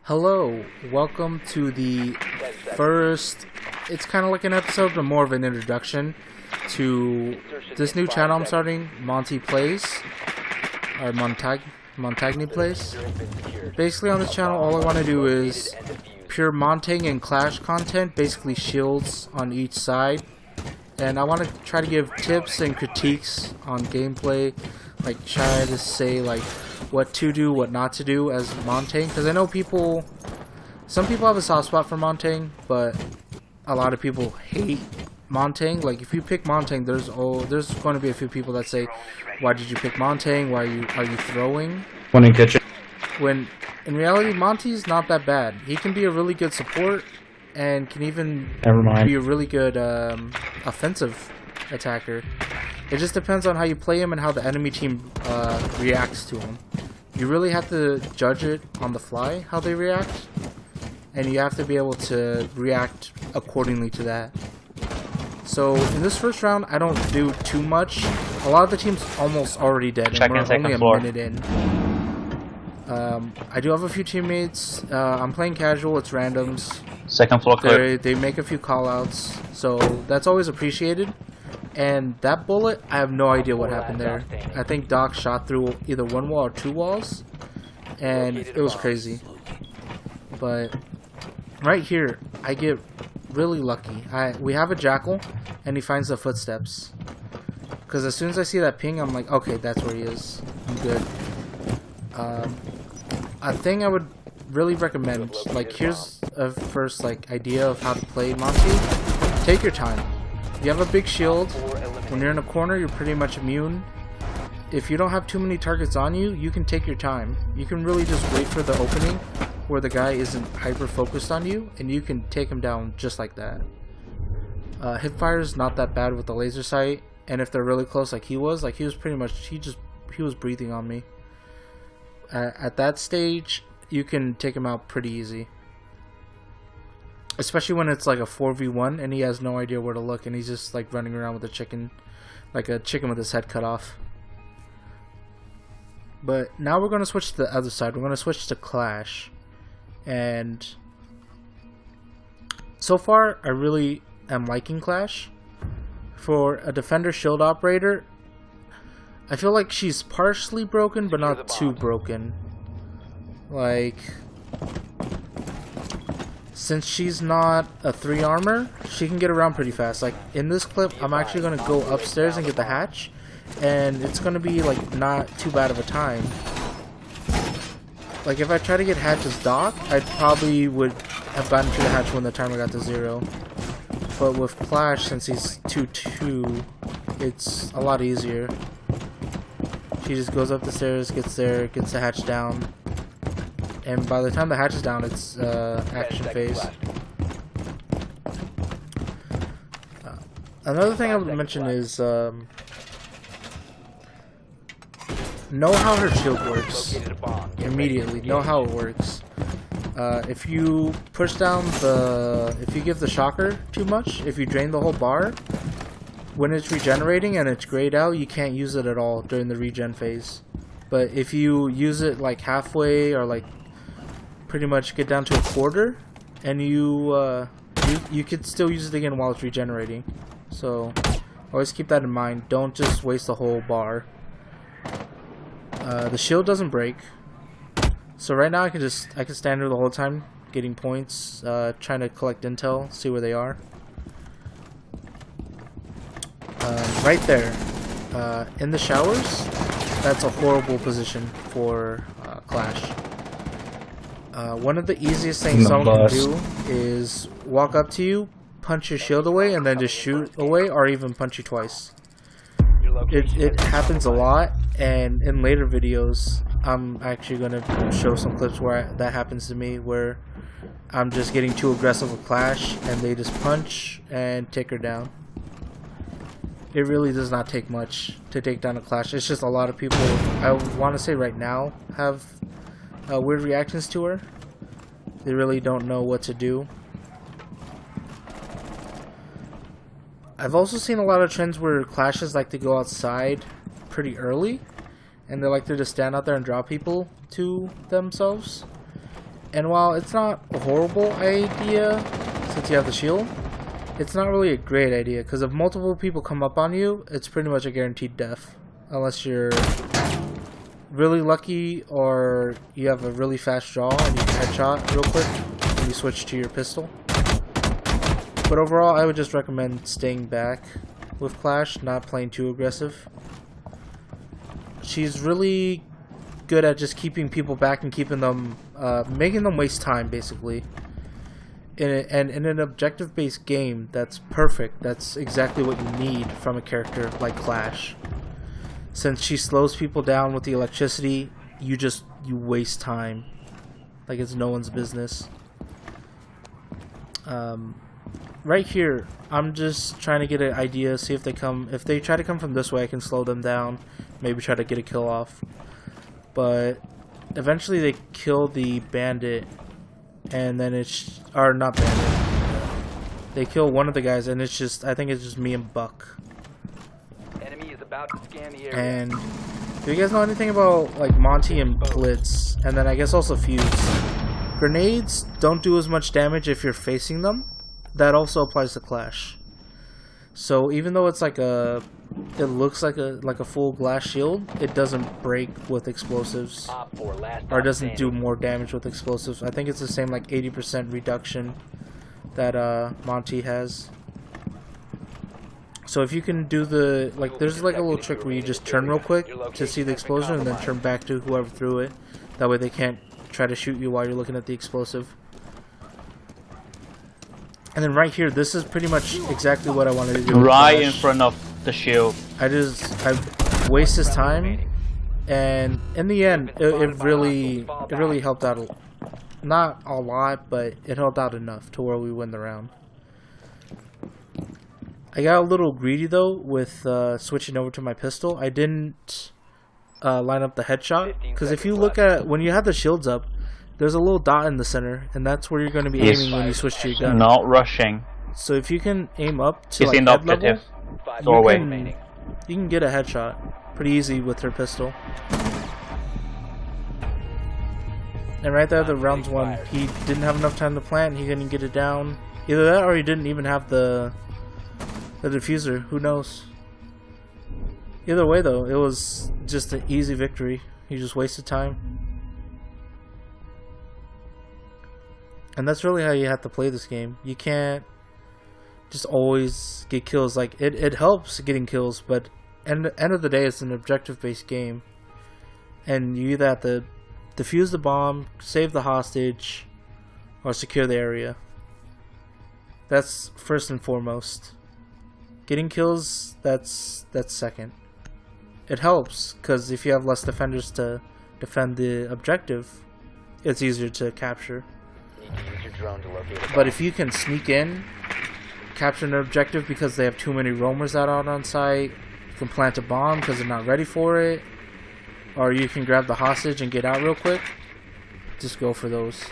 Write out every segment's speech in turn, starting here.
Hello, welcome to the first, it's kind of like an episode, but more of an introduction to this new channel I'm starting, Monty Plays, or Montagne Plays. Basically on this channel, all I want to do is pure Montagne and Clash content, basically shields on each side. And I want to try to give tips and critiques on gameplay, like try to say like what to do, what not to do as Montagne, because I know some people have a soft spot for Montagne, but a lot of people hate Montagne. Like if you pick Montagne, there's going to be a few people that say, why did you pick Montagne? Why are you throwing? One in kitchen. When in reality, Monty's not that bad. He can be a really good support and can even be a really good offensive attacker. It just depends on how you play him and how the enemy team reacts to him. You really have to judge it on the fly, how they react, and you have to be able to react accordingly to that. So in this first round, I don't do too much. A lot of the team's almost already dead, and we're only a minute in. I do have a few teammates. I'm playing casual, it's randoms. Second floor clear. They make a few callouts, so that's always appreciated. And that bullet, I have no idea what happened there. I think Doc shot through either one wall or two walls, and it was crazy. But right here, I get really lucky. We have a jackal, and he finds the footsteps. Because as soon as I see that ping, I'm like, okay, that's where he is. I'm good. A thing I would really recommend, like here's a first idea of how to play Monty. Take your time. You have a big shield. When you're in a corner, you're pretty much immune. If you don't have too many targets on you, you can take your time. You can really just wait for the opening where the guy isn't hyper focused on you, and you can take him down just like that. Hipfire is not that bad with the laser sight, and if they're really close like he was pretty much, he was breathing on me. At that stage, you can take him out pretty easy. Especially when it's like a 4v1 and he has no idea where to look and he's just like running around with a chicken, like a chicken with his head cut off. But now we're going to switch to the other side. We're going to switch to Clash. And so far, I really am liking Clash. For a defender shield operator, I feel like she's partially broken, but not too broken. Like, since she's not a 3 armor, she can get around pretty fast. Like, in this clip, I'm actually going to go upstairs and get the hatch. And it's going to be, like, not too bad of a time. Like, if I try to get hatch as Doc, I probably would have gotten to the hatch when the timer got to 0. But with Clash, since he's 2-2, it's a lot easier. She just goes up the stairs, gets there, gets the hatch down. And by the time the hatch is down, it's action phase. Another thing I would mention is know how her shield works immediately. Know how it works. If you push down if you give the shocker too much, if you drain the whole bar, when it's regenerating and it's grayed out, you can't use it at all during the regen phase. But if you use it like halfway or like pretty much get down to a quarter, and you could still use it again while it's regenerating. So always keep that in mind. Don't just waste the whole bar. The shield doesn't break, so right now I can stand here the whole time getting points, trying to collect intel, see where they are. Right there, in the showers, that's a horrible position for Clash. One of the easiest things someone can do is walk up to you, punch your shield away, and then just shoot away, or even punch you twice. It happens a lot, and in later videos, I'm actually going to show some clips where that happens to me, where I'm just getting too aggressive with Clash, and they just punch and take her down. It really does not take much to take down a Clash. It's just a lot of people, I want to say right now, have weird reactions to her. They really don't know what to do. I've also seen a lot of trends where Clashes like to go outside pretty early, and they like to just stand out there and draw people to themselves. And while it's not a horrible idea, since you have the shield, it's not really a great idea, because if multiple people come up on you, it's pretty much a guaranteed death. Unless you're really lucky, or you have a really fast draw and you can headshot real quick when you switch to your pistol. But overall, I would just recommend staying back with Clash, not playing too aggressive. She's really good at just keeping people back and keeping them, making them waste time, basically. And in an objective-based game, that's perfect. That's exactly what you need from a character like Clash. Since she slows people down with the electricity, you waste time. Like it's no one's business. Right here, I'm just trying to get an idea, see if they come. If they try to come from this way, I can slow them down. Maybe try to get a kill off. But eventually they kill the bandit, and then it's, or not bandit. They kill one of the guys, and it's just, I think it's just me and Buck. Enemy is about to scan the area. And do you guys know anything about like Monty and Blitz? And then I guess also Fuse. Grenades don't do as much damage if you're facing them. That also applies to Clash. So even though it's like a, it looks like a full glass shield, it doesn't break with explosives, or it doesn't do more damage with explosives. I think it's the same like 80% reduction that Monty has. So if you can do the, like, there's like a little trick where you just turn real quick to see the explosion and then turn back to whoever threw it. That way they can't try to shoot you while you're looking at the explosive. And then right here, this is pretty much exactly what I wanted to do. Right in front of the shield. I waste his time, and in the end, it really helped out. Not a lot, but it helped out enough to where we win the round. I got a little greedy though with switching over to my pistol. I didn't line up the headshot, because if you look at when you have the shields up, there's a little dot in the center, and that's where you're going to be aiming when you switch to your gun. Not rushing. So if you can aim up to He's like in the head level, objective. Doorway. you can get a headshot pretty easy with her pistol. And right there, the round's won. He didn't have enough time to plant, and he didn't get it down. Either that, or he didn't even have the diffuser. Who knows? Either way, though, it was just an easy victory. He just wasted time. And that's really how you have to play this game. You can't just always get kills. Like, it helps getting kills, but at the end of the day, it's an objective-based game. And you either have to defuse the bomb, save the hostage, or secure the area. That's first and foremost. Getting kills, that's second. It helps, because if you have less defenders to defend the objective, it's easier to capture. But if you can sneak in, capture an objective because they have too many roamers out on site, you can plant a bomb because they're not ready for it, or you can grab the hostage and get out real quick, just go for those.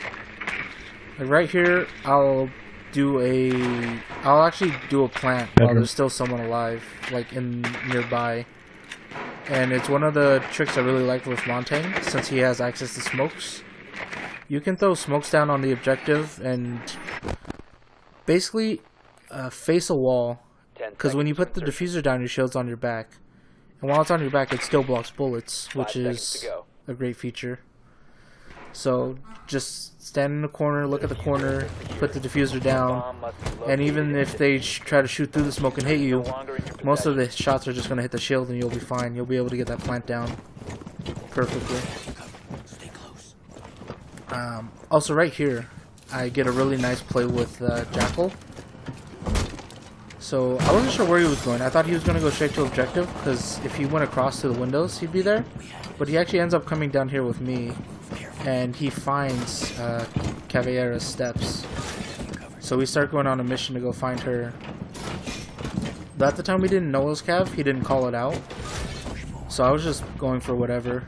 Like right here, I'll actually do a plant while there's still someone alive, like in nearby. And it's one of the tricks I really like with Montagne, since he has access to smokes. You can throw smokes down on the objective and basically face a wall, because when you put the diffuser down, your shield's on your back. And while it's on your back, it still blocks bullets, which is a great feature. So just stand in the corner, look at the corner, put the diffuser down, and even if they try to shoot through the smoke and hit you, most of the shots are just going to hit the shield and you'll be fine. You'll be able to get that plant down perfectly. Also right here, I get a really nice play with Jackal. So I wasn't sure where he was going. I thought he was going to go straight to objective, because if he went across to the windows, he'd be there. But he actually ends up coming down here with me, and he finds Caveira's steps. So we start going on a mission to go find her. But at the time we didn't know it was Cav, he didn't call it out. So I was just going for whatever.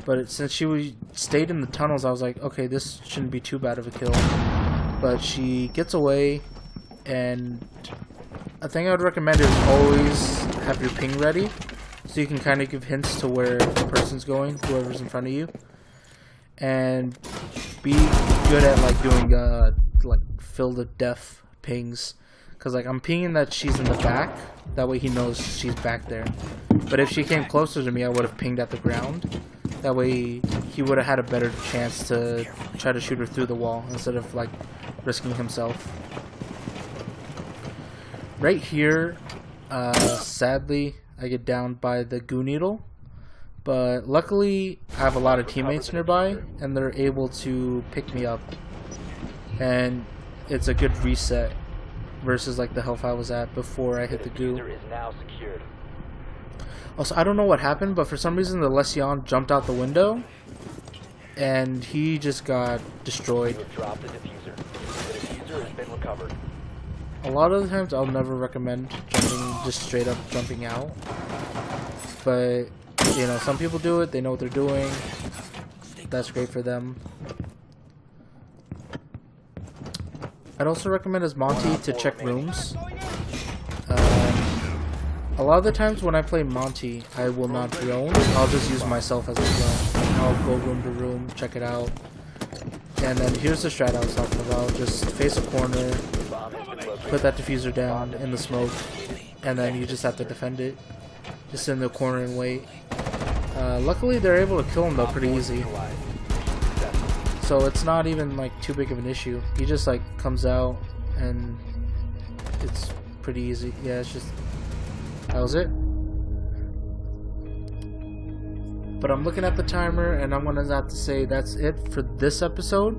But since she stayed in the tunnels, I was like, okay, this shouldn't be too bad of a kill. But she gets away, and a thing I would recommend is always have your ping ready, so you can kind of give hints to where the person's going, whoever's in front of you. And be good at like doing like field of death pings, cause like I'm pinging that she's in the back. That way he knows she's back there. But if she came closer to me, I would have pinged at the ground. That way he would have had a better chance to try to shoot her through the wall instead of like risking himself. Right here, sadly, I get downed by the goo needle. But luckily, I have a lot of teammates nearby, and they're able to pick me up. And it's a good reset versus like the health I was at before I hit the goo. Also, I don't know what happened, but for some reason the Lesion jumped out the window, and he just got destroyed. A lot of the times I'll never recommend just straight up jumping out. But you know, some people do it, they know what they're doing. That's great for them. I'd also recommend as Monty to check rooms. A lot of the times when I play Monty, I will not drone. I'll just use myself as a drone. I'll go room to room, check it out. And then here's the strat I was talking about. Just face a corner, put that diffuser down in the smoke, and then you just have to defend it. Just sit in the corner and wait. Luckily they're able to kill him though pretty easy. So it's not even like too big of an issue. He just like comes out and it's pretty easy. Yeah, it's just, that was it. But I'm looking at the timer and I'm gonna have to say that's it for this episode.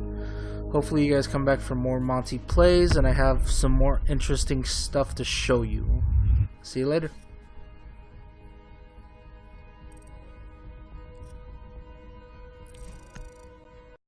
Hopefully you guys come back for more Monty plays and I have some more interesting stuff to show you. See you later.